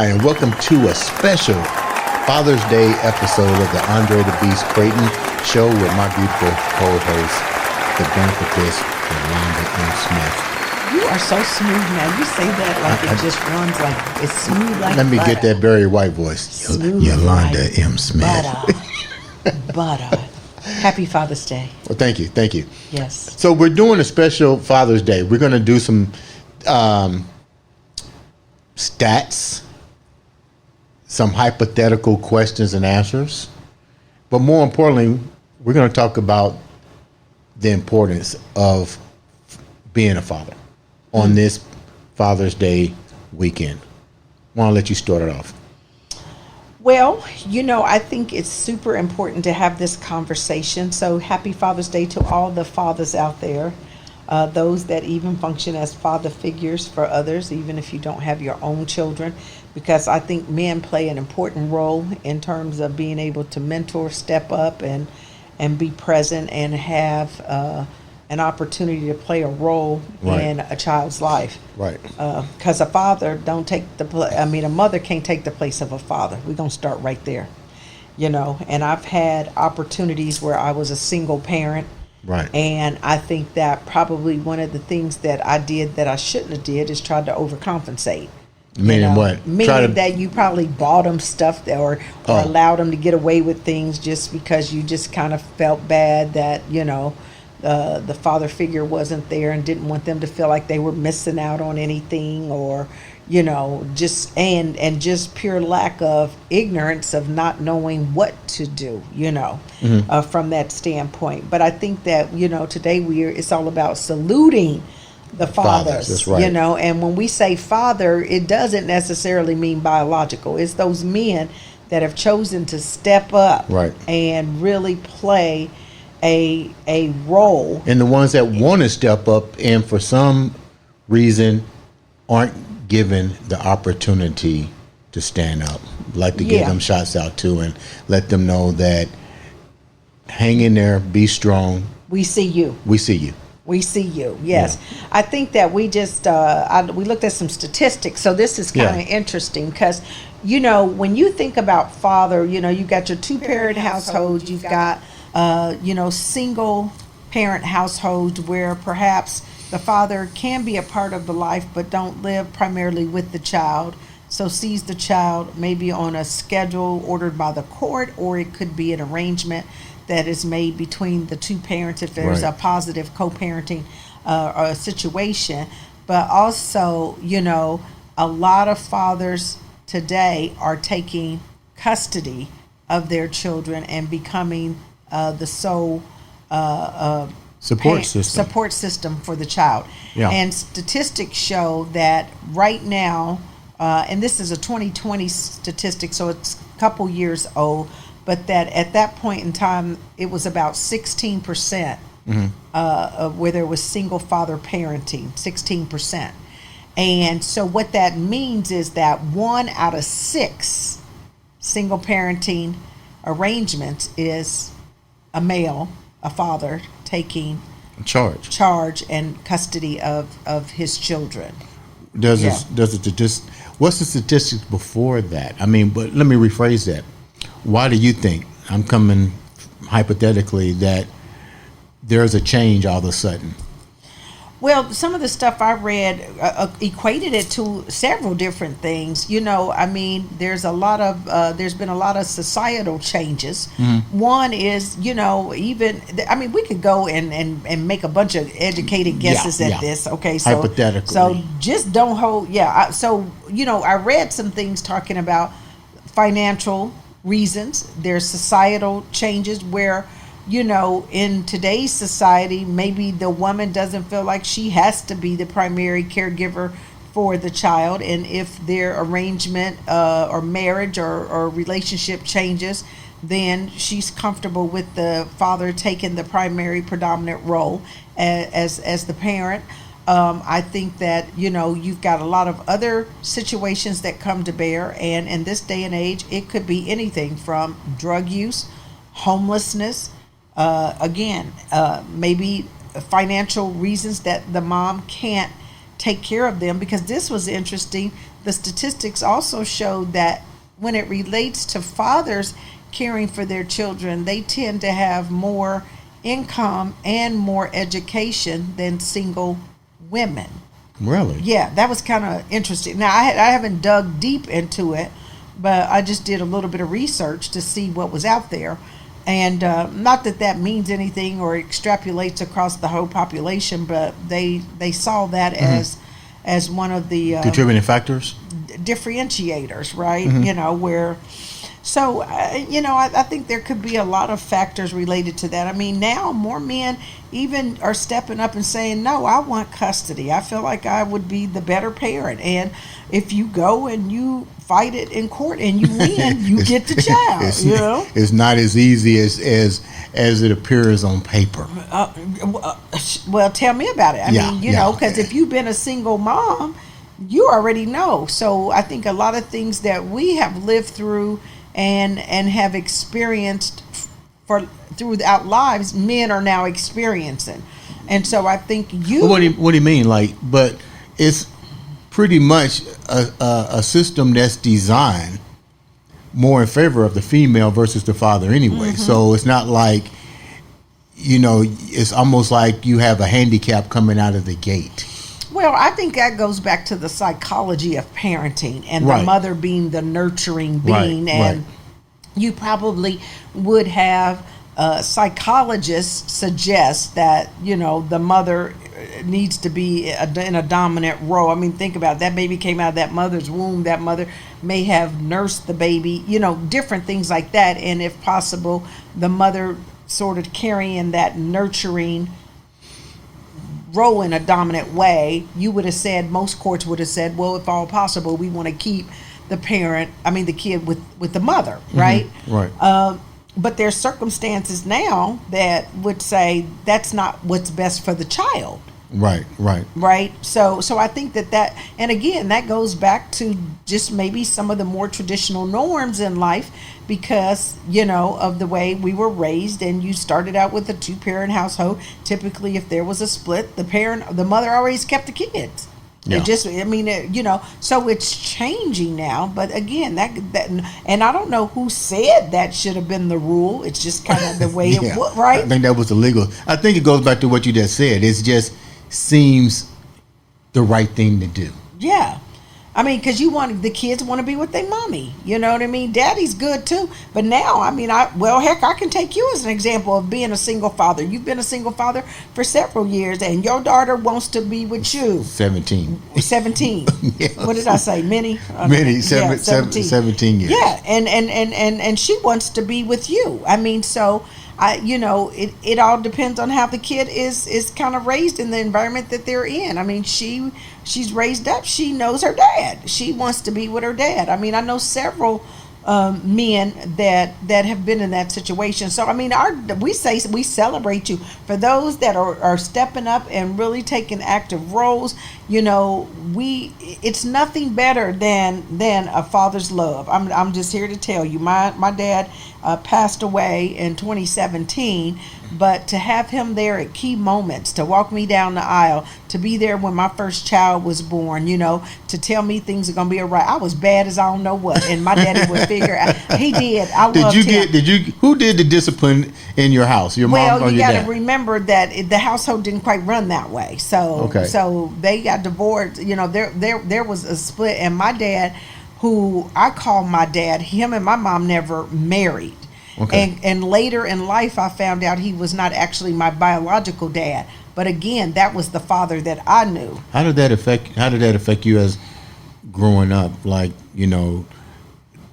Hi, and welcome to a special Father's Day episode of the Andre The Beast Crayton show with my beautiful co-host, the benefitist, Yolanda M. Smith. You are so smooth now. You say that like it just runs like it's smooth like Let me butter. get that Barry White voice. Smooth Yolanda like M. Smith. Butter. Happy Father's Day. Well, thank you. Yes. So we're doing a special Father's Day. We're going to do some stats, some hypothetical questions and answers. But more importantly, we're going to talk about the importance of being a father on this Father's Day weekend. I want to let you start it off. Well, I think it's super important to have this conversation. So happy Father's Day to all the fathers out there. Those that even function as father figures for others, even if you don't have your own children, because I think men play an important role in terms of being able to mentor, step up, and be present and have an opportunity to play a role in a child's life. Right. Because a father don't take a mother can't take the place of a father. We're going to start right there, and I've had opportunities where I was a single parent. Right. And I think that probably one of the things that I did that I shouldn't have did is tried to overcompensate. Meaning what? Meaning that you probably bought them stuff or allowed them to get away with things just because you just kind of felt bad that, the father figure wasn't there and didn't want them to feel like they were missing out on anything, or just just pure lack of ignorance of not knowing what to do, from that standpoint. But I think that today it's all about saluting the fathers. That's right. And when we say father, it doesn't necessarily mean biological. It's those men that have chosen to step up and really play a role. And the ones that want to step up and for some reason aren't given the opportunity to stand up. Like to give them shots out too and let them know that hang in there, be strong. We see you. We see you. We see you. Yes. Yeah. I think that we just we looked at some statistics. So this is kind of interesting because when you think about father, you've got your two-parent households, you've got single parent households where perhaps the father can be a part of the life but don't live primarily with the child, so sees the child maybe on a schedule ordered by the court, or it could be an arrangement that is made between the two parents if there's a positive co-parenting situation. But also, a lot of fathers today are taking custody of their children and becoming the sole support system for the child. Yeah. And statistics show that right now, and this is a 2020 statistic, so it's a couple years old, but that at that point in time, it was about 16% where there was single father parenting, 16%. And so what that means is that 1 out of 6 single parenting arrangements is a male, a father, taking charge and custody of his children. Does it just what's the statistics before that? I mean, but let me rephrase that. Why do you think, I'm coming hypothetically, that there's a change all of a sudden? Well, some of the stuff I read equated it to several different things. There's there's been a lot of societal changes. Mm-hmm. One is, we could go and make a bunch of educated guesses at this. Okay, so hypothetically. So just don't hold. Yeah. I read some things talking about financial reasons. There's societal changes where, in today's society, maybe the woman doesn't feel like she has to be the primary caregiver for the child. And if their arrangement or marriage or relationship changes, then she's comfortable with the father taking the primary predominant role as the parent. I think that, you've got a lot of other situations that come to bear. And in this day and age, it could be anything from drug use, homelessness, maybe financial reasons that the mom can't take care of them, because this was interesting. The statistics also showed that when it relates to fathers caring for their children, they tend to have more income and more education than single women. Really? Yeah, that was kind of interesting. Now, I haven't dug deep into it, but I just did a little bit of research to see what was out there. And not that that means anything or extrapolates across the whole population, but they saw that as one of the contributing factors, differentiators, right? You know, where, so, you know, I think there could be a lot of factors related to that. I mean, now more men even are stepping up and saying, no, I want custody. I feel like I would be the better parent. And if you go and you fight it in court and you win, you get the child. You know, it's not as easy as it appears on paper. Well, tell me about it. I mean, you know, because if you've been a single mom, you already know. So I think a lot of things that we have lived through and have experienced throughout lives, men are now experiencing. And so I think what do you mean? Like, but it's pretty much a system that's designed more in favor of the female versus the father anyway. So it's not like, you know, it's almost like you have a handicap coming out of the gate. Well, I think that goes back to the psychology of parenting and the mother being the nurturing being. And you probably would have psychologists suggest that, you know, the mother needs to be in a dominant role. I mean, think about it. That baby came out of that mother's womb. That mother may have nursed the baby, you know, different things like that. And if possible, the mother sort of carrying that nurturing role in a dominant way. You would have said, most courts would have said, well, if all possible, we want to keep the kid with the mother, right? Right. But there's circumstances now that would say that's not what's best for the child. Right. So I think that, and again, that goes back to just maybe some of the more traditional norms in life, because, you know, of the way we were raised. And you started out with a 2-parent household. Typically, if there was a split, the mother always kept the kids. Yeah. You know, so it's changing now. But again, that, and I don't know who said that should have been the rule. It's just kind of the way it was, right? I think that was illegal. I think it goes back to what you just said. It just seems the right thing to do. Yeah. I mean, because the kids want to be with their mommy. You know what I mean? Daddy's good too. But now, I mean, I can take you as an example of being a single father. You've been a single father for several years, and your daughter wants to be with you. 17. Yes. What did I say? Many? 17 years. Yeah, and she wants to be with you. I mean, so it all depends on how the kid is kind of raised in the environment that they're in. I mean, she's raised up. She knows her dad. She wants to be with her dad. I mean, I know several men that have been in that situation. So I mean, we celebrate you for those that are stepping up and really taking active roles. You know, it's nothing better than a father's love. I'm just here to tell you, my dad passed away in 2017, but to have him there at key moments, to walk me down the aisle, to be there when my first child was born, you know, to tell me things are gonna be all right. I was bad as I don't know what, and my daddy would figure out. He did. I loved him. Who did the discipline in your house? Your mom or your dad? Well, you got to remember that the household didn't quite run that way. So they got divorced. You know, there was a split, and my dad, who I call my dad, him and my mom never married. Okay. And later in life, I found out he was not actually my biological dad. But again, that was the father that I knew. How did that affect you as growing up? Like, you know,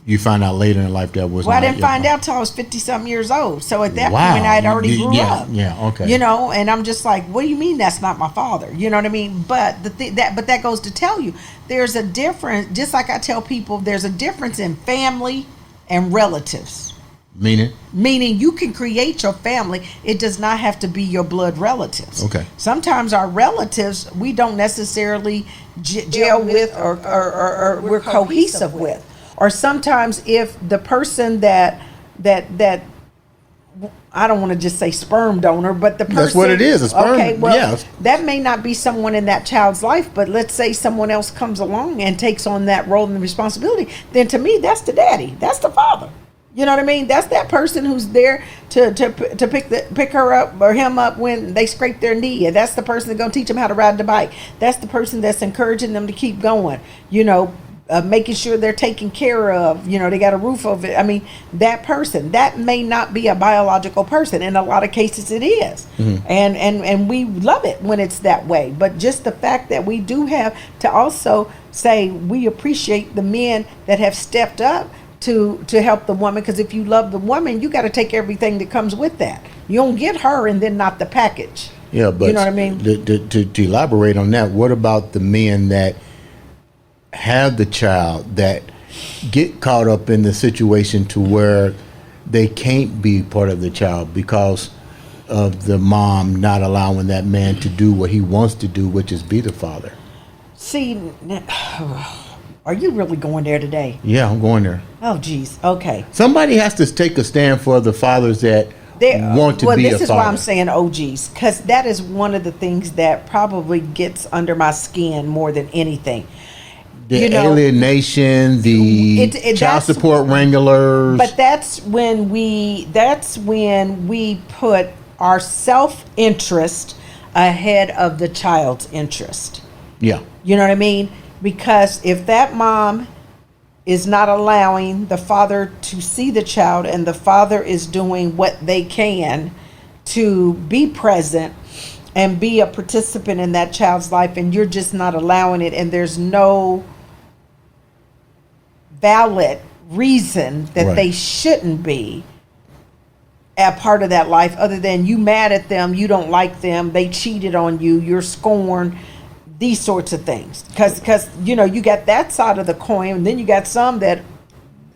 you find out later in life that was. Well, I didn't find out till I was 50-something years old. So at that point, I had already grew up. Yeah, okay. You know, and I'm just like, what do you mean that's not my father? You know what I mean? But that goes to tell you, there's a difference. Just like I tell people, there's a difference in family and relatives. Meaning you can create your family. It does not have to be your blood relatives. Okay. Sometimes our relatives we don't necessarily gel with or we're cohesive with. Or sometimes if the person that I don't want to just say sperm donor, but the person. That's what it is, a sperm. Okay, well, yeah. that may not be someone in that child's life, but let's say someone else comes along and takes on that role and responsibility. Then to me, that's the daddy. That's the father. You know what I mean? That's that person who's there to pick her up or him up when they scrape their knee. And that's the person that's going to teach them how to ride the bike. That's the person that's encouraging them to keep going. You know, making sure they're taken care of. You know, they got a roof over it. I mean, that person, that may not be a biological person. In a lot of cases it is. Mm-hmm. And we love it when it's that way. But just the fact that we do have to also say we appreciate the men that have stepped up to help the woman, because if you love the woman, you got to take everything that comes with that. You don't get her and then not the package. Yeah, but you know what I mean? To elaborate on that, what about the men that have the child that get caught up in the situation to where they can't be part of the child because of the mom not allowing that man to do what he wants to do, which is be the father? See, are you really going there today? Yeah, I'm going there. Oh, geez. Okay. Somebody has to take a stand for the fathers that want to be a father. Well, this is why I'm saying oh, geez, because that is one of the things that probably gets under my skin more than anything. The alienation, the child support wranglers. But that's when we put our self-interest ahead of the child's interest. Yeah. You know what I mean? Because if that mom is not allowing the father to see the child and the father is doing what they can to be present and be a participant in that child's life, and you're just not allowing it, and there's no valid reason that they shouldn't be a part of that life other than you mad at them, you don't like them, they cheated on you, you're scorned, these sorts of things. Because you know, you got that side of the coin, and then you got some that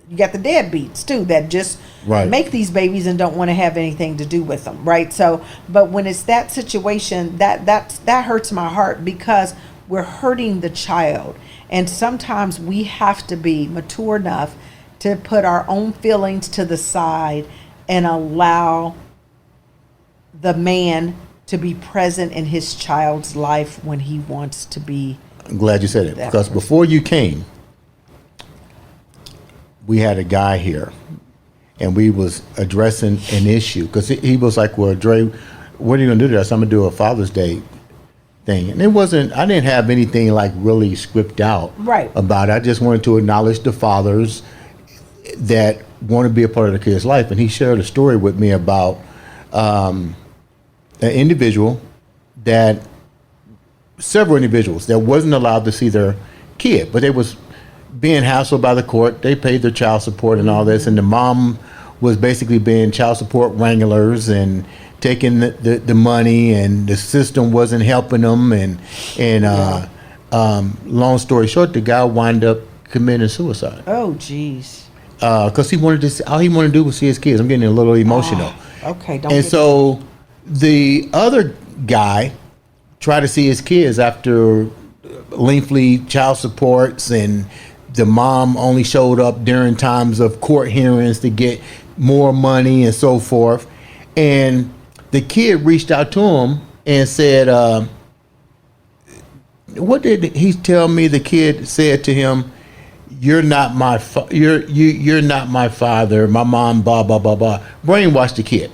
you got the deadbeats too that just make these babies and don't want to have anything to do with them, right? So, but when it's that situation, that hurts my heart because we're hurting the child. And sometimes we have to be mature enough to put our own feelings to the side and allow the man to be present in his child's life when he wants to be. I'm glad you said it, because before you came, we had a guy here and we was addressing an issue because he was like, well, Dre, what are you going to do to us? I'm going to do a Father's Day thing. And I didn't have anything like really scripted out about it. I just wanted to acknowledge the fathers that want to be a part of the kid's life. And he shared a story with me about an individual several individuals that wasn't allowed to see their kid, but they was being hassled by the court. They paid their child support and all this, and the mom was basically being child support wranglers and taking the money, and the system wasn't helping them, and long story short, the guy wound up committing suicide. Oh, geez. Because all he wanted to do was see his kids. I'm getting a little emotional. Okay. And so the other guy tried to see his kids after lengthy child supports, and the mom only showed up during times of court hearings to get more money and so forth. And the kid reached out to him and said, what did he tell me? The kid said to him, you're not my you're not my father, my mom, blah, blah, blah, blah. Brainwashed the kid.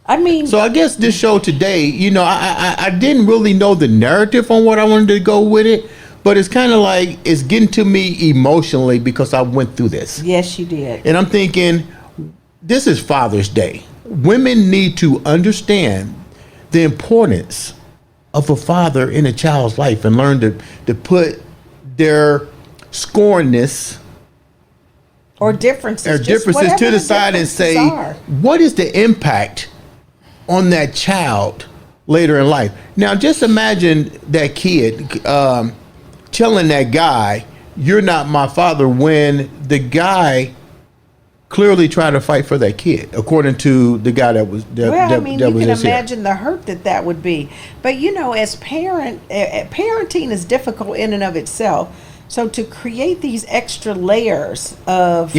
I mean, so I guess this show today, you know, I didn't really know the narrative on what I wanted to go with it, but it's kind of like it's getting to me emotionally because I went through this. Yes, you did. And I'm thinking, this is Father's Day. Women need to understand the importance of a father in a child's life and learn to put their scornness or differences to the side and say, what is the impact on that child later in life? Now, just imagine that kid telling that guy, you're not my father, when the guy clearly trying to fight for that kid, according to the guy that was there. Well, I mean, you can imagine the hurt that would be. But, you know, as parenting is difficult in and of itself. So to create these extra layers of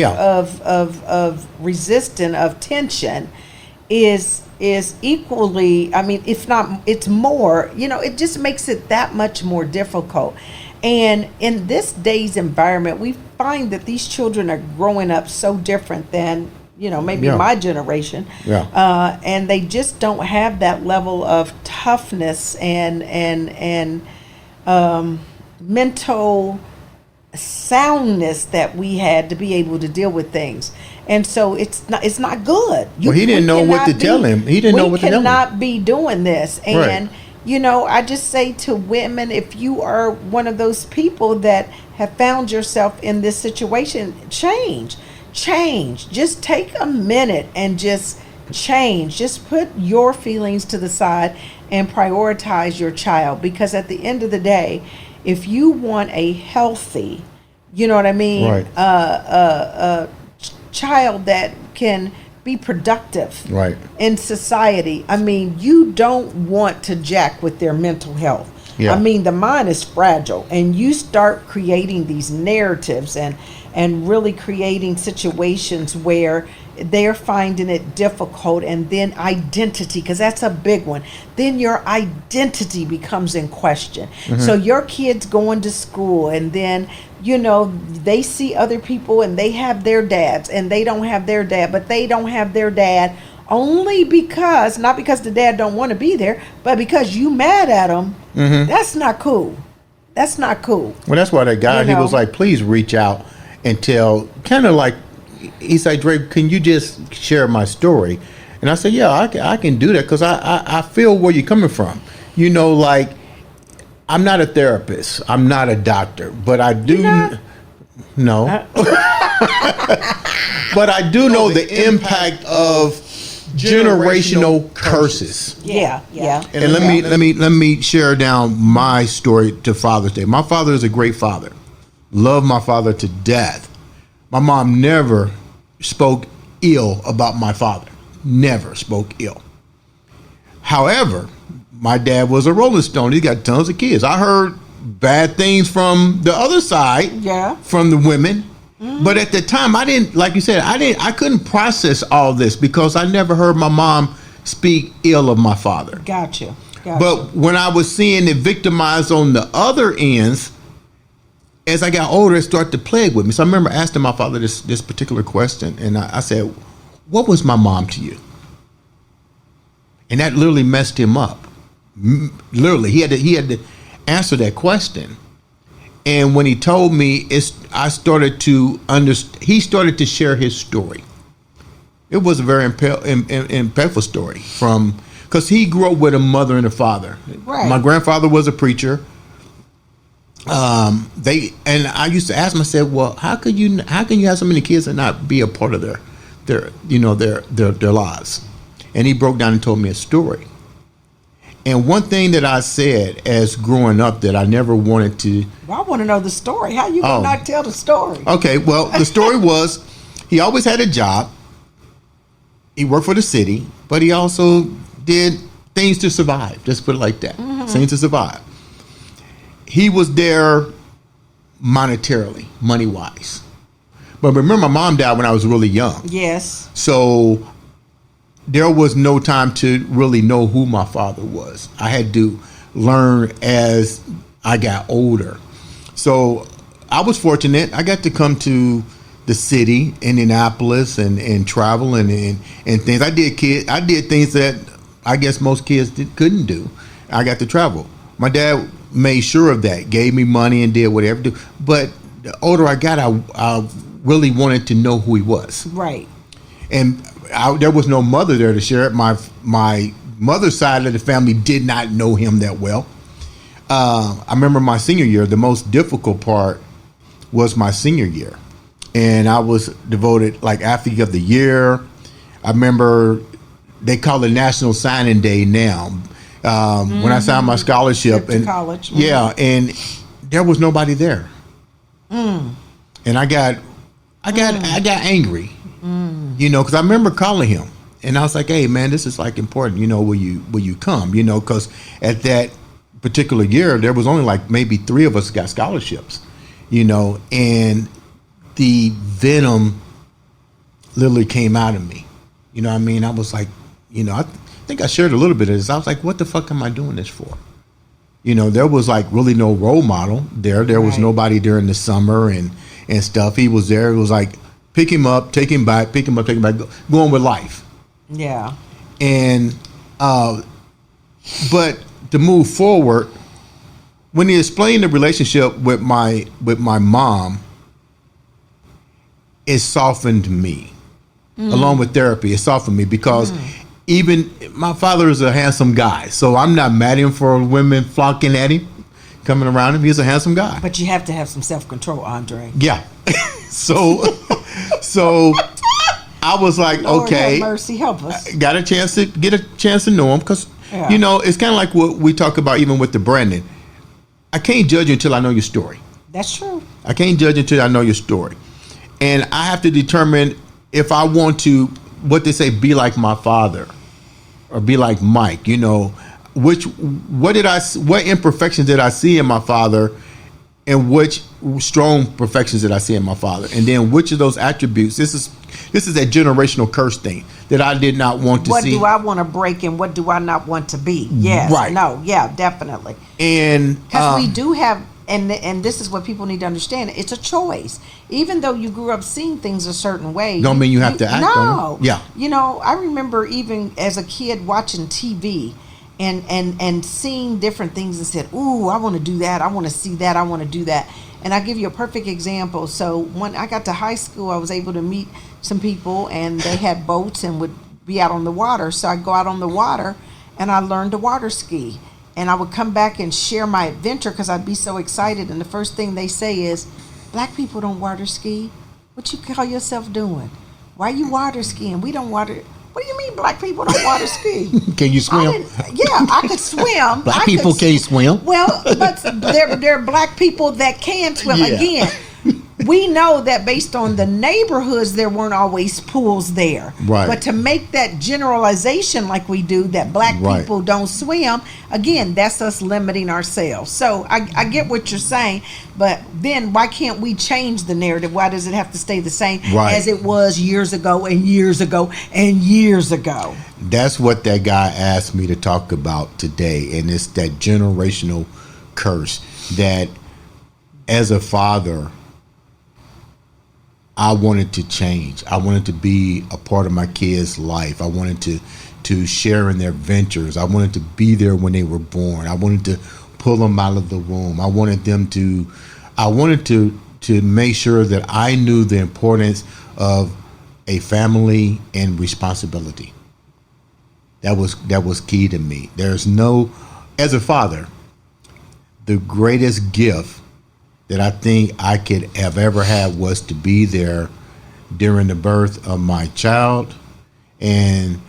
resistance, of tension, is equally, I mean, if not, it's more, it just makes it that much more difficult. And in this day's environment, we find that these children are growing up so different than, maybe my generation. Yeah. And they just don't have that level of toughness and mental soundness that we had to be able to deal with things. And so it's not good. He didn't know what to tell him. He didn't know what to tell him. We cannot be doing this. And, I just say to women, if you are one of those people that have found yourself in this situation, change. Just take a minute and just change. Just put your feelings to the side and prioritize your child. Because at the end of the day, if you want a healthy, child that can be productive in society, you don't want to jack with their mental health. Yeah. The mind is fragile, and you start creating these narratives and really creating situations where they're finding it difficult, and then identity, because that's a big one. Then your identity becomes in question. Mm-hmm. So your kids going to school, and then they see other people and they have their dads and they don't have their dad, but they don't have their dad only because, not because the dad don't want to be there, but because you mad at them. Mm-hmm. That's not cool. Well, that's why that guy, he was like, please reach out and tell, kind of like, he's like, Drake, can you just share my story? And I said, yeah, I can do that, because I feel where you're coming from. Like, I'm not a therapist. I'm not a doctor, but I do no. But I do know the impact of generational curses. Yeah. And let me share down my story to Father's Day. My father is a great father. Love my father to death. My mom never spoke ill about my father. Never spoke ill. However, my dad was a Rolling Stone. He got tons of kids. I heard bad things from the other side, from the women. Mm-hmm. But at the time, I didn't, like you said, I couldn't process all this because I never heard my mom speak ill of my father. Gotcha. But when I was seeing it victimized on the other ends, as I got older, it started to plague with me. So I remember asking my father this particular question, and I said, what was my mom to you? And that literally messed him up. Literally, he had to answer that question. And when he told me, I started to understand. He started to share his story. It was a very impactful story, because he grew up with a mother and a father. Right. My grandfather was a preacher. And I used to ask him, I said, well, how can you have so many kids and not be a part of their lives? And he broke down and told me a story. And one thing that I said as growing up that I never wanted to... Well, I want to know the story. How you going to not tell the story? Okay, well, the story was he always had a job. He worked for the city, but he also did things to survive. Just put it like that. Mm-hmm. Things to survive. He was there monetarily, money-wise. But remember, my mom died when I was really young. Yes. So there was no time to really know who my father was. I had to learn as I got older. So I was fortunate. I got to come to the city, Indianapolis, and travel and things. I did things that I guess most kids couldn't do. I got to travel. My dad made sure of that, gave me money and did whatever. But the older I got, I really wanted to know who he was. Right. And there was no mother there to share it. My mother's side of the family did not know him that well. I remember my senior year, the most difficult part was my senior year. And I was devoted, like, athlete of the year. I remember they call it National Signing Day now. When I signed my scholarship to college. Mm-hmm. Yeah, and there was nobody there. And I got angry. Because I remember calling him, and I was like, "Hey, man, this is like important. Will you come? Because at that particular year, there was only like maybe 3 of us got scholarships, and the venom literally came out of me. You know what I mean? I was like, I think I shared a little bit of this. I was like, what the fuck am I doing this for? There was like really no role model there. There was nobody during the summer and stuff. He was there. It was like, pick him up, take him back, pick him up, take him back, going with life. Yeah. And, but to move forward, when he explained the relationship with my mom, it softened me. Along with therapy, it softened me because even my father is a handsome guy, so I'm not mad at him for women flocking at him, coming around him. He's a handsome guy. But you have to have some self-control, Andre. Yeah. So I was like, Lord okay, have mercy, help us. Got a chance to know him because it's kind of like what we talk about even with the Brandon. I can't judge you until I know your story. That's true. I can't judge until I know your story, and I have to determine if I want to, what they say, be like my father or be like Mike. What imperfections did I see in my father, and which strong perfections did I see in my father, and then which of those attributes? This is a generational curse thing that I did not want to see. What do I want to break, and what do I not want to be? Yes, right. No, yeah, definitely. And because we do have, and this is what people need to understand. It's a choice. Even though you grew up seeing things a certain way, don't mean you have to act on it. Yeah. I remember even as a kid watching TV. And seeing different things and said, ooh, I want to do that. I want to see that. I want to do that. And I'll give you a perfect example. So when I got to high school, I was able to meet some people, and they had boats and would be out on the water. So I'd go out on the water, and I learned to water ski. And I would come back and share my adventure because I'd be so excited. And the first thing they say is, black people don't water ski. What you call yourself doing? Why you water skiing? We don't water. What do you mean black people don't water ski? Can you swim? I could swim. Black people can't swim. Well, but there are black people that can swim. Yeah. Again, we know that based on the neighborhoods, there weren't always pools there. Right. But to make that generalization like we do, that black people don't swim, again, that's us limiting ourselves. So I get what you're saying, but then why can't we change the narrative? Why does it have to stay the same as it was years ago and years ago and years ago? That's what that guy asked me to talk about today, and it's that generational curse that as a father, I wanted to change. I wanted to be a part of my kids' life. I wanted to share in their ventures. I wanted to be there when they were born. I wanted to pull them out of the womb. I wanted to make sure that I knew the importance of a family and responsibility. That was key to me. As a father, the greatest gift that I think I could have ever had was to be there during the birth of my child and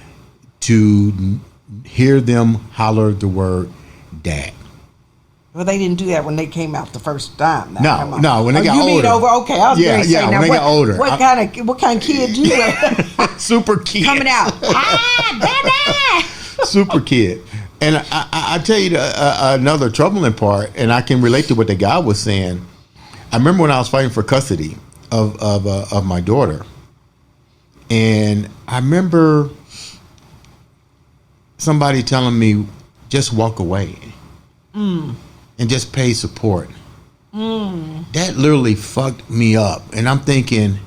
to hear them holler the word dad. Well, they didn't do that when they came out the first time. No, when they got older. I was going to say, when they got older. What kind of kid you were? Super kid. Coming out. Daddy! Super kid. And I tell you another troubling part, and I can relate to what the guy was saying. I remember when I was fighting for custody of my daughter, and I remember somebody telling me, just walk away and just pay support. That literally fucked me up, and I'm thinking,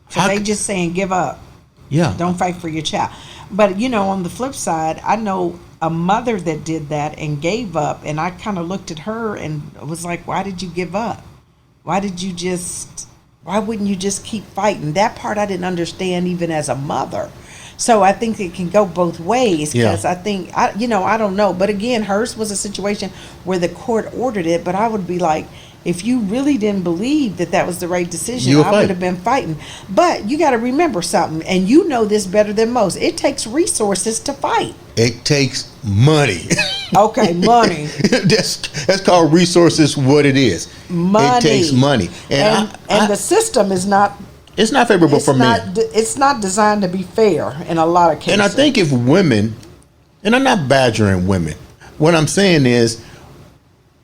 so they just saying give up. Yeah, don't fight for your child. But on the flip side, I know a mother that did that and gave up, and I kind of looked at her and was like, why did you give up? Why wouldn't you just keep fighting? That part I didn't understand even as a mother. So I think it can go both ways, because I think, I don't know. But again, hers was a situation where the court ordered it, but I would be like, if you really didn't believe that was the right decision, I would have been fighting. But you got to remember something, and you know this better than most. It takes resources to fight. It takes money. Okay, money. That's called resources. What it is, money. It takes money, and the system is not. It's not favorable for men. It's not designed to be fair in a lot of cases. And I think if women, and I'm not badgering women, what I'm saying is,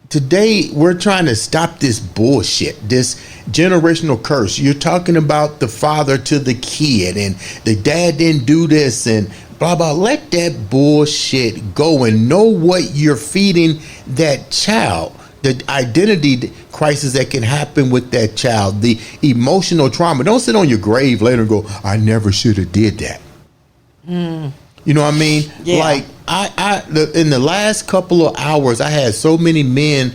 today we're trying to stop this bullshit, this generational curse. You're talking about the father to the kid and the dad didn't do this and blah, blah. Let that bullshit go and know what you're feeding that child. The identity crisis that can happen with that child, the emotional trauma. Don't sit on your grave later and go, I never should have did that. You know what I mean? Yeah. Like in the last couple of hours, I had so many men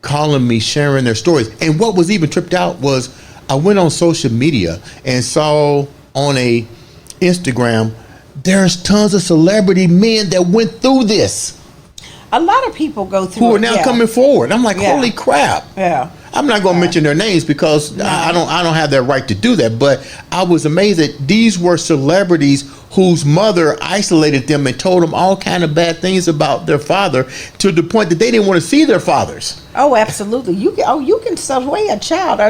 calling me, sharing their stories. And what was even tripped out was I went on social media and saw on a Instagram, there's tons of celebrity men that went through this. A lot of people go through who are now coming forward. I'm like, holy crap. Yeah. I'm not going to mention their names because I don't have that right to do that. But I was amazed that these were celebrities whose mother isolated them and told them all kind of bad things about their father to the point that they didn't want to see their fathers. Oh, absolutely. You can sway a child.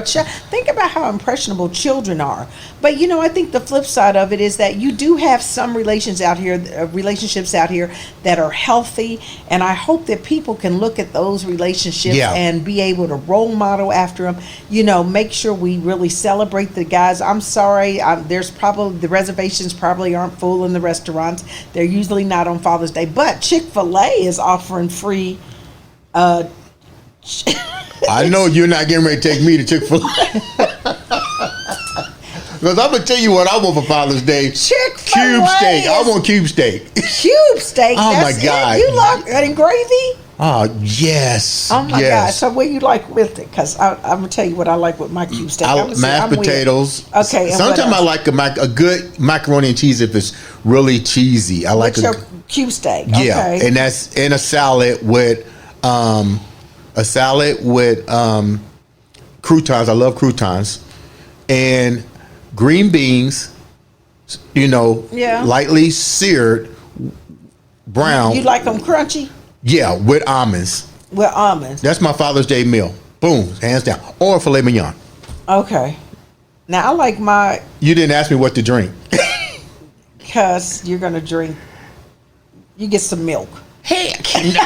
Think about how impressionable children are. But I think the flip side of it is that you do have some relationships out here that are healthy, and I hope that people can look at those relationships and be able to role model after them. Make sure we really celebrate the guys. I'm sorry, there's probably the reservations probably aren't full in the restaurants. They're usually not on Father's Day, but Chick-fil-A is offering free. I know you're not getting ready to take me to Chick-fil-A. Because I'm going to tell you what I want for Father's Day. Chick-fil-A. Cube steak. I want cube steak. Cube steak? Oh, my God. You like that in gravy? Oh, yes. Oh, my yes. God. So what do you like with it? Because I'm going to tell you what I like with my cube steak. Mashed potatoes. Weird. Okay. Sometimes I like a good macaroni and cheese if it's really cheesy. I like your cube steak? Yeah. Okay. And that's in a salad with croutons. I love croutons. And green beans, lightly seared, brown. You like them crunchy? Yeah, with almonds. With almonds. That's my Father's Day meal. Boom, hands down. Or filet mignon. Okay. Now, I like my... You didn't ask me what to drink. Because you're going to drink... You get some milk. Heck no.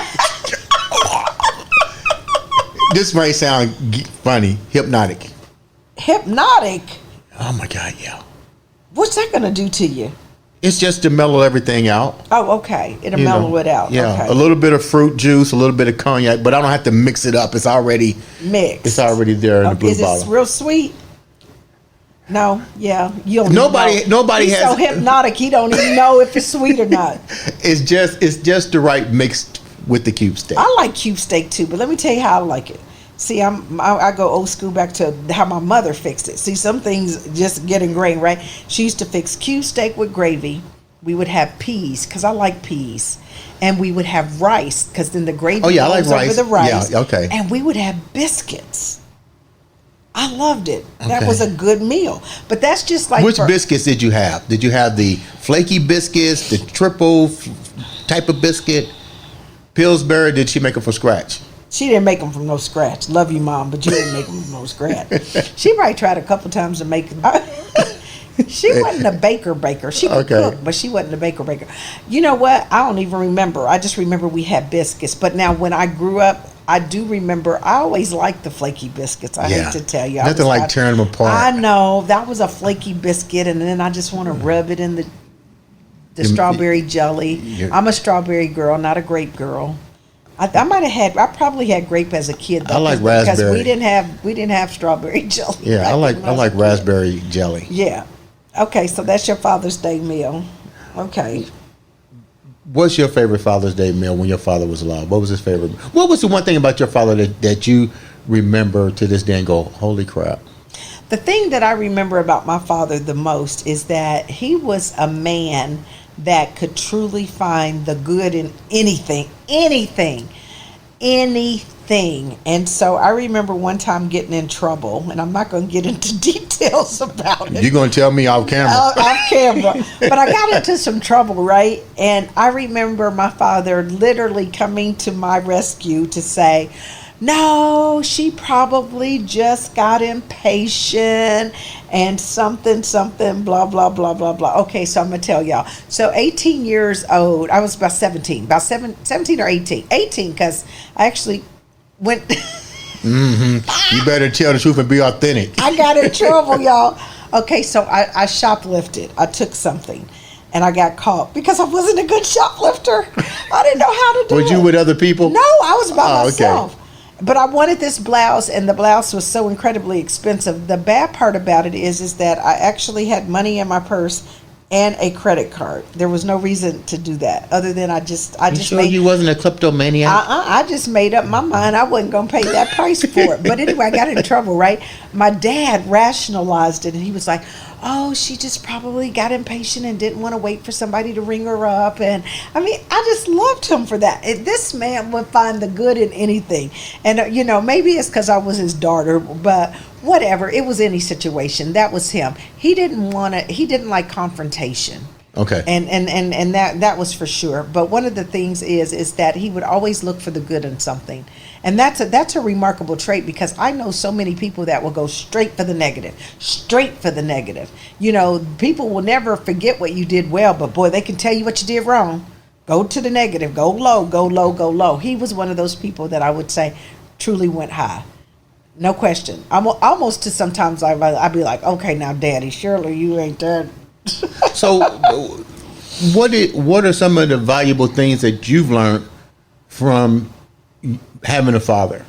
This might sound funny. Hypnotic. Hypnotic? Oh, my God, yeah. What's that going to do to you? It's just to mellow everything out. Oh, okay. It'll mellow it out. Yeah, okay. A little bit of fruit juice, a little bit of cognac, but I don't have to mix it up. It's already mixed. It's already there in the blue bottle. Is it real sweet? No, yeah. You don't Nobody He's has so hypnotic. He don't even know if it's sweet or not. It's just the right mix with the cube steak. I like cube steak too, but let me tell you how I like it. See, I go old school back to how my mother fixed it. See, some things just get ingrained, right? She used to fix cube steak with gravy. We would have peas because I like peas, and we would have rice because then the gravy goes over the rice. Yeah, okay. And we would have biscuits. I loved it. That was a good meal. But that's just like which biscuits did you have? Did you have the flaky biscuits, the triple type of biscuit, Pillsbury? Did she make them from scratch? She didn't make them from no scratch. Love you, Mom, but you didn't make them from no scratch. She probably tried a couple times to make them. She wasn't a baker. She could cook, but she wasn't a baker. You know what? I don't even remember. I just remember we had biscuits. But now when I grew up, I do remember I always liked the flaky biscuits. I hate to tell you. Nothing like tearing them apart. I know. That was a flaky biscuit, and then I just want to rub it in the strawberry jelly. I'm a strawberry girl, not a grape girl. I probably had grape as a kid though, I like raspberry because we didn't have strawberry jelly. Yeah, I like raspberry jelly. Yeah. Okay, so that's your Father's Day meal. Okay. What's your favorite Father's Day meal when your father was alive? What was his favorite? What was the one thing about your father that you remember to this day and go, holy crap? The thing that I remember about my father the most is that he was a man that could truly find the good in anything. And so I remember one time getting in trouble, and I'm not going to get into details about it. You're going to tell me off camera. Off camera. But I got into some trouble, right? And I remember my father literally coming to my rescue to say, no, she probably just got impatient and something, blah, blah, blah, blah, blah. Okay, so I'm going to tell y'all. So 18 years old, I was about 17 or 18. 18 because I actually when You better tell the truth and be authentic. I got in trouble, y'all. Okay, so I shoplifted. I took something, and I got caught because I wasn't a good shoplifter. I didn't know how to do it. Was you with other people? No, I was by myself. Okay. But I wanted this blouse, and the blouse was so incredibly expensive. The bad part about it is that I actually had money in my purse and a credit card. There was no reason to do that other than I just sure made. You wasn't a kleptomaniac? I just made up my mind I wasn't going to pay that price for it. But anyway, I got in trouble, right? My dad rationalized it, and he was like, oh, she just probably got impatient and didn't want to wait for somebody to ring her up. And I mean, I just loved him for that. This man would find the good in anything. And, maybe it's because I was his daughter, but whatever. It was any situation. That was him. He didn't like confrontation. Okay. And that was for sure. But one of the things is that he would always look for the good in something. And that's a remarkable trait, because I know so many people that will go straight for the negative. People will never forget what you did well, but boy, they can tell you what you did wrong. Go to the negative, go low, go low, go low. He was one of those people that I would say truly went high. No question. I'm almost to sometimes I'd be like, okay, now Daddy, surely you ain't that. So what are some of the valuable things that you've learned from having a father?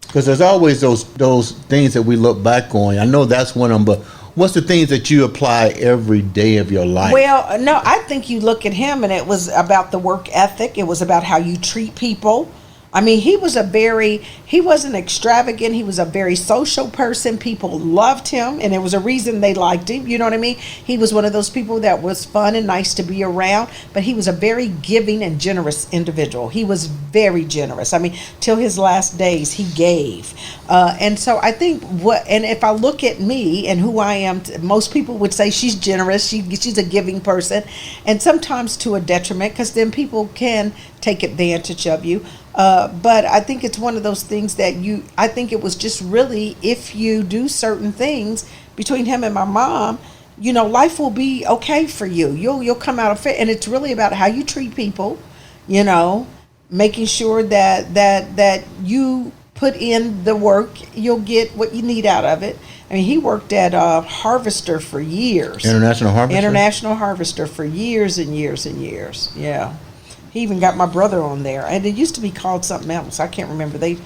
Because there's always those things that we look back on. I know that's one of them, but what's the things that you apply every day of your life? Well, no, I think you look at him and it was about the work ethic. It was about how you treat people. I mean, he wasn't extravagant. He was a very social person. People loved him, and there was a reason they liked him. You know what I mean? He was one of those people that was fun and nice to be around, but he was a very giving and generous individual. He was very generous. I mean, till his last days, he gave. And so I think and if I look at me and who I am, most people would say she's generous. She's a giving person, and sometimes to a detriment, because then people can take advantage of you. But I think it's one of those things that I think it was just really, if you do certain things between him and my mom, life will be okay for you. You'll come out of it. And it's really about how you treat people, making sure that you put in the work, you'll get what you need out of it. I mean, he worked at Harvester for years. International Harvester? International Harvester for years and years and years. Yeah. He even got my brother on there. And it used to be called something else. I can't remember. They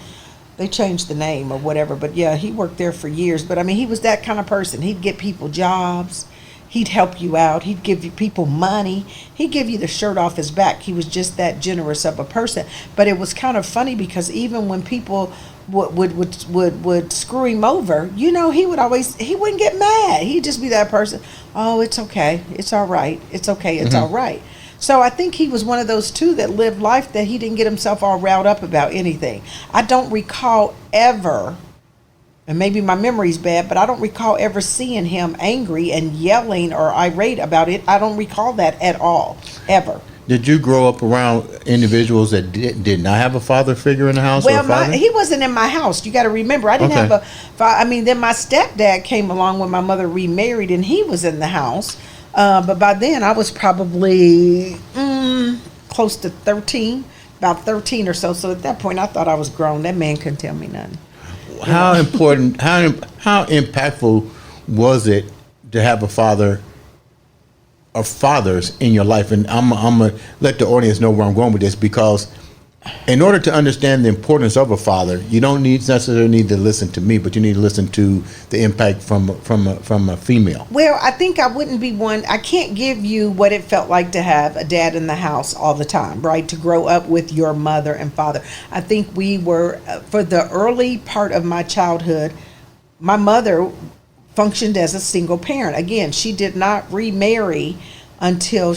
changed the name or whatever. But yeah, he worked there for years. But I mean, he was that kind of person. He'd get people jobs. He'd help you out. He'd give you people money. He'd give you the shirt off his back. He was just that generous of a person. But it was kind of funny, because even when people would screw him over, he wouldn't get mad. He'd just be that person. Oh, it's okay. It's all right. It's okay. It's all right. So I think he was one of those two that lived life that he didn't get himself all riled up about anything. I don't recall ever, and maybe my memory's bad, but I don't recall ever seeing him angry and yelling or irate about it. I don't recall that at all, ever. Did you grow up around individuals that did not have a father figure in the house? Well, he wasn't in my house. You got to remember, I didn't have a father. I mean, then my stepdad came along when my mother remarried, and he was in the house. But by then I was probably close to 13, about 13 or so. So at that point I thought I was grown. That man couldn't tell me nothing. How important, how impactful was it to have a father or fathers in your life? And I'm going to let the audience know where I'm going with this, because in order to understand the importance of a father, you don't necessarily need to listen to me, but you need to listen to the impact from a female. Well, I think I wouldn't be one. I can't give you what it felt like to have a dad in the house all the time, right? To grow up with your mother and father. I think we were, for the early part of my childhood, my mother functioned as a single parent. Again, she did not remarry until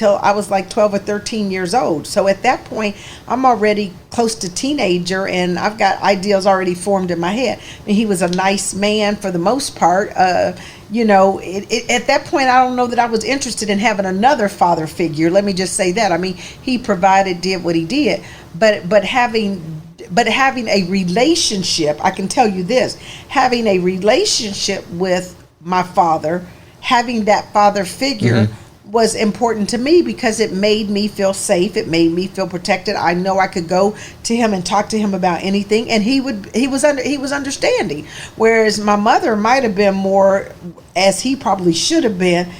I was like 12 or 13 years old. So at that point, I'm already close to teenager, and I've got ideals already formed in my head. I mean, he was a nice man for the most part. At that point, I don't know that I was interested in having another father figure. Let me just say that. I mean, he provided, did what he did, but having a relationship, I can tell you this, having a relationship with my father, having that father figure was important to me because it made me feel safe. It made me feel protected. I know I could go to him and talk to him about anything, and he was understanding. Whereas my mother might have been more, as he probably should have been,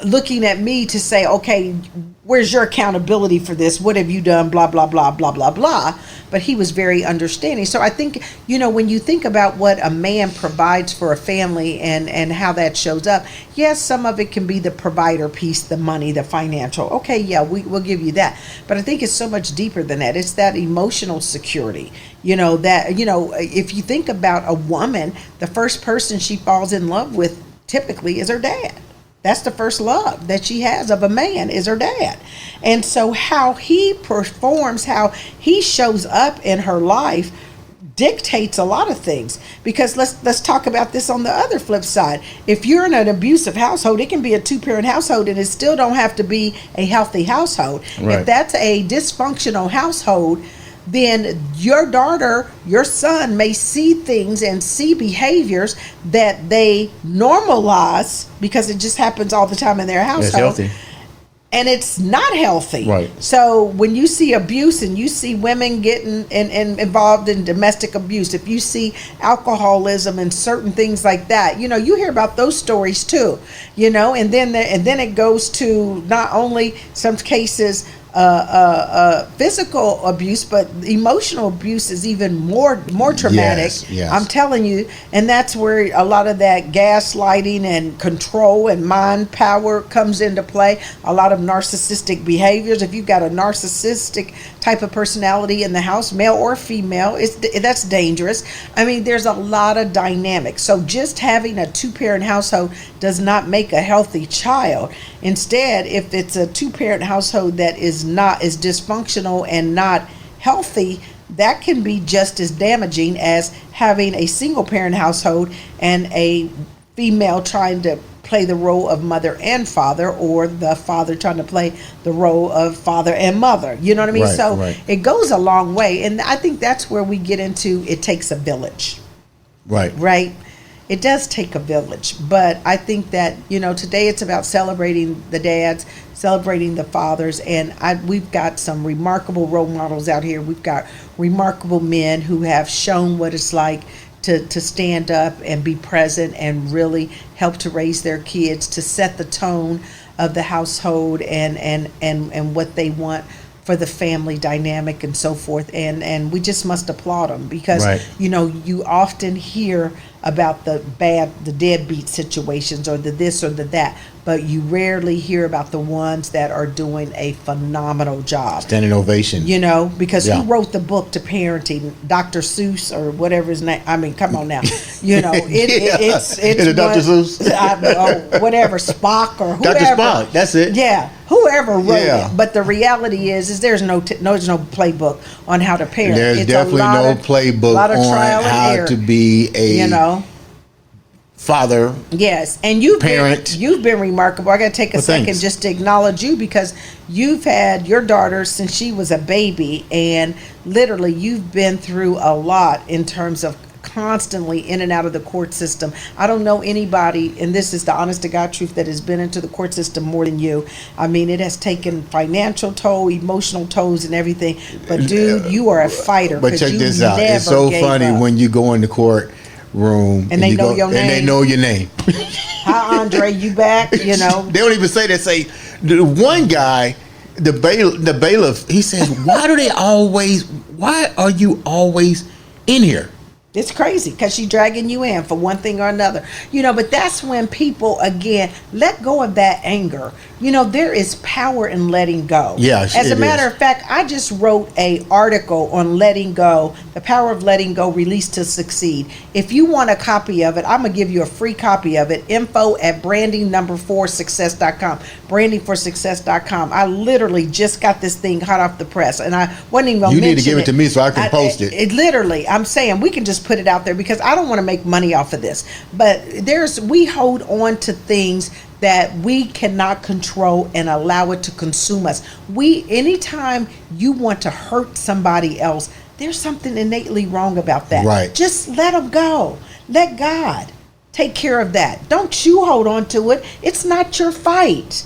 looking at me to say, okay, where's your accountability for this? What have you done? Blah, blah, blah, blah, blah, blah. But he was very understanding. So I think, when you think about what a man provides for a family and how that shows up, yes, some of it can be the provider piece, the money, the financial. Okay, yeah, we'll give you that. But I think it's so much deeper than that. It's that emotional security. If you think about a woman, the first person she falls in love with typically is her dad. That's the first love that she has of a man, is her dad. And so how he performs, how he shows up in her life dictates a lot of things. Because let's talk about this on the other flip side. If you're in an abusive household, it can be a 2-parent household and it still don't have to be a healthy household. Right. If that's a dysfunctional household, then your daughter, your son may see things and see behaviors that they normalize because it just happens all the time in their household. It's healthy. And it's not healthy. Right. So when you see abuse and you see women getting involved in domestic abuse, if you see alcoholism and certain things like that, you hear about those stories too. And then it goes to not only some cases physical abuse, but emotional abuse is even more traumatic. Yes. I'm telling you, and that's where a lot of that gaslighting and control and mind power comes into play. A lot of narcissistic behaviors. If you've got a narcissistic type of personality in the house, male or female, that's dangerous. I mean, there's a lot of dynamics. So just having a 2-parent household does not make a healthy child. Instead, if it's a 2-parent household that is dysfunctional and not healthy, that can be just as damaging as having a single parent household and a female trying to play the role of mother and father, or the father trying to play the role of father and mother. You know what I mean? Right. It goes a long way. And I think that's where we get into it takes a village. Right? It does take a village, but I think that, today it's about celebrating the dads, celebrating the fathers, and we've got some remarkable role models out here. We've got remarkable men who have shown what it's like to stand up and be present and really help to raise their kids, to set the tone of the household and what they want for the family dynamic and so forth. And we just must applaud them because, Right. You often hear about the deadbeat situations or the this or the that, but you rarely hear about the ones that are doing a phenomenal job. Standing ovation. Because Yeah. who wrote the book to parenting? Dr. Seuss or whatever his name. I mean, come on now. It's Is it Dr. Seuss? Whatever, Spock or whoever. Dr. Spock, that's it. Yeah, whoever wrote Yeah. it. But the reality is there's no playbook on how to parent. There's It's definitely no playbook lot of on trial and how error. to be a father. Yes, and you've Parent. been remarkable. I got to take a Well, second thanks. just to acknowledge you because you've had your daughter since she was a baby, and literally you've been through a lot in terms of constantly in and out of the court system. I don't know anybody, and this is the honest to God truth, that has been into the court system more than you. I mean, it has taken financial toll, emotional tolls, and everything. But dude, you are a fighter. But 'cause check you this out. It's never so gave funny up. when you go in the courtroom And they you know go, your and they name. know your name. Hi, Andre, you back? They don't even say that. Say the one guy, the bailiff. He says, why are you always in here? It's crazy because she's dragging you in for one thing or another. But that's when people, again, let go of that anger. There is power in letting go. Yeah, As a matter of fact, I just wrote an article on letting go, the power of letting go, release to succeed. If you want a copy of it, I'm going to give you a free copy of it. info@branding4success.com. brandingforsuccess.com. I literally just got this thing hot off the press, and I wasn't even going to You mention need to give it to me so I can post it. Literally, I'm saying we can just put it out there because I don't want to make money off of this. But we hold on to things that we cannot control and allow it to consume us. Anytime you want to hurt somebody else, there's something innately wrong about that. Right. Just let them go. Let God take care of that. Don't you hold on to it. It's not your fight.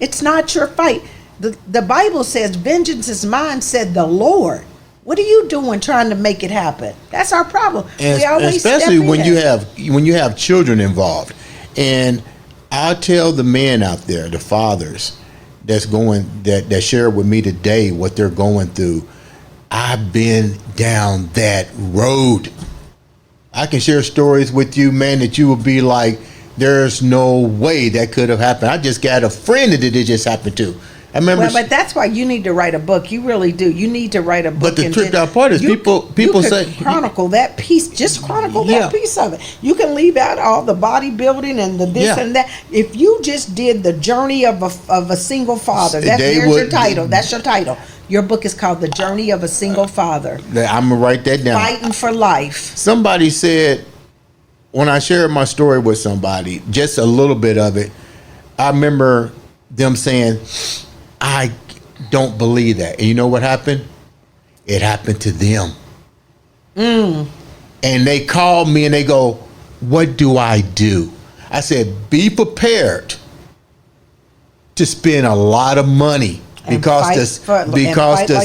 It's not your fight. The Bible says, vengeance is mine, said the Lord. What are you doing trying to make it happen? That's our problem. And we always especially step in. when you have children involved. And I tell the men out there, the fathers that share with me today what they're going through. I've been down that road. I can share stories with you, man, that you would be like, there's no way that could have happened. I just got a friend that it just happened to. I remember. Well, but that's why you need to write a book. You really do. You need to write a book. But the tricked out part is people say chronicle that piece. Just chronicle that piece of it. You can leave out all the bodybuilding and the this and that. If you just did the journey of a single father, there's your title. That's your title. Your book is called The Journey of a Single Father. I'm gonna write that down. Fighting for life. Somebody said, when I shared my story with somebody, just a little bit of it, I remember them saying, I don't believe that. And you know what happened? It happened to them. And they called me and they go, what do I do? I said, be prepared to spend a lot of money because the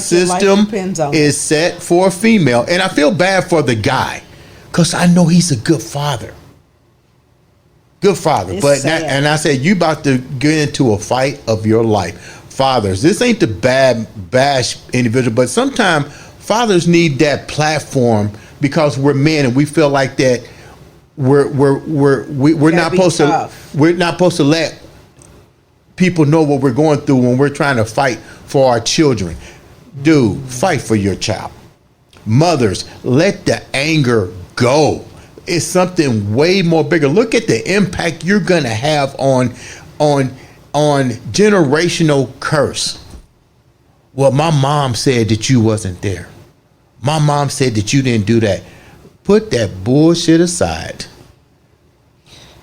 system is set for a female. And I feel bad for the guy because I know he's a good father. Good father. And I said, you about to get into a fight of your life. Fathers, this ain't the bash individual, but sometimes fathers need that platform because we're men and we feel like that we're not supposed to let people know what we're going through when we're trying to fight for our children. Dude, fight for your child. Mothers, let the anger go. It's something way more bigger. Look at the impact you're gonna have on generational curse. Well, my mom said that you wasn't there. My mom said that you didn't do that. Put that bullshit aside.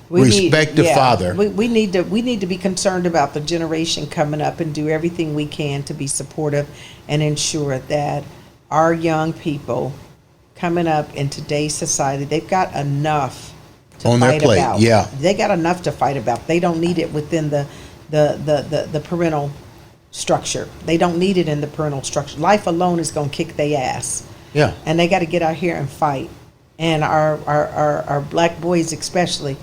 Respect the father. We need to be concerned about the generation coming up and do everything we can to be supportive and ensure that our young people coming up in today's society, they've got enough to on fight their plate. about. Yeah, they got enough to fight about. They don't need it within the parental structure. They don't need it in the parental structure. Life alone is going to kick their ass. Yeah, and they got to get out here and fight. And our black boys especially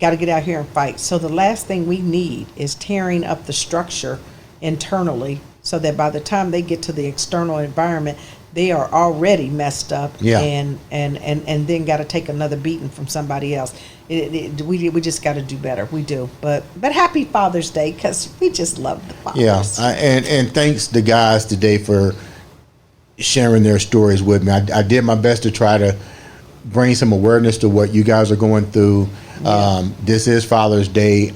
got to get out here and fight. So the last thing we need is tearing up the structure internally, so that by the time they get to the external environment, they are already messed up. Yeah. and then got to take another beating from somebody else. We just got to do better. We do. But happy Father's Day, because we just love the fathers. Yeah, and thanks to guys today for sharing their stories with me. I did my best to try to bring some awareness to what you guys are going through. Yeah. This is Father's Day.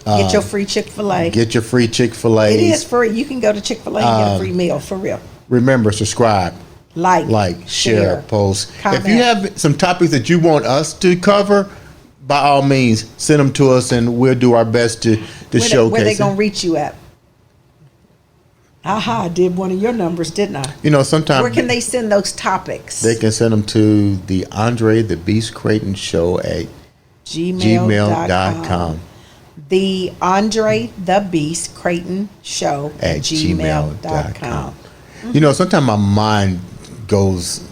Get your free Chick-fil-A. Get your free Chick-fil-A. It is free. You can go to Chick-fil-A and get a free meal, for real. Remember, subscribe, like, share, post. Comment. If you have some topics that you want us to cover, by all means, send them to us and we'll do our best to showcase. Where they going to reach you at? I did one of your numbers, didn't I? You know, sometimes. Where can they send those topics? They can send them to the Andre The Beast Crayton Show at gmail.com. The Andre The Beast Crayton Show at gmail.com. You know, sometimes my mind goes.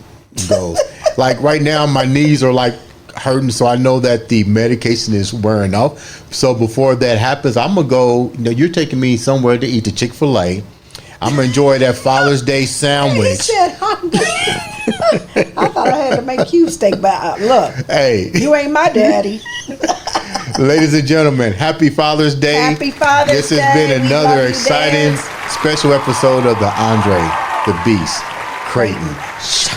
Like right now, my knees are like hurting, so I know that the medication is wearing off. So before that happens, I'm gonna go. You know, you're taking me somewhere to eat the Chick-fil-A. I'm gonna enjoy that Father's Day sandwich. He said, I thought I had to make steak, but look, hey, you ain't my daddy. Ladies and gentlemen, happy Father's Day. Happy Father's Day. This has been another exciting special episode of the Andre The Beast Crayton Show.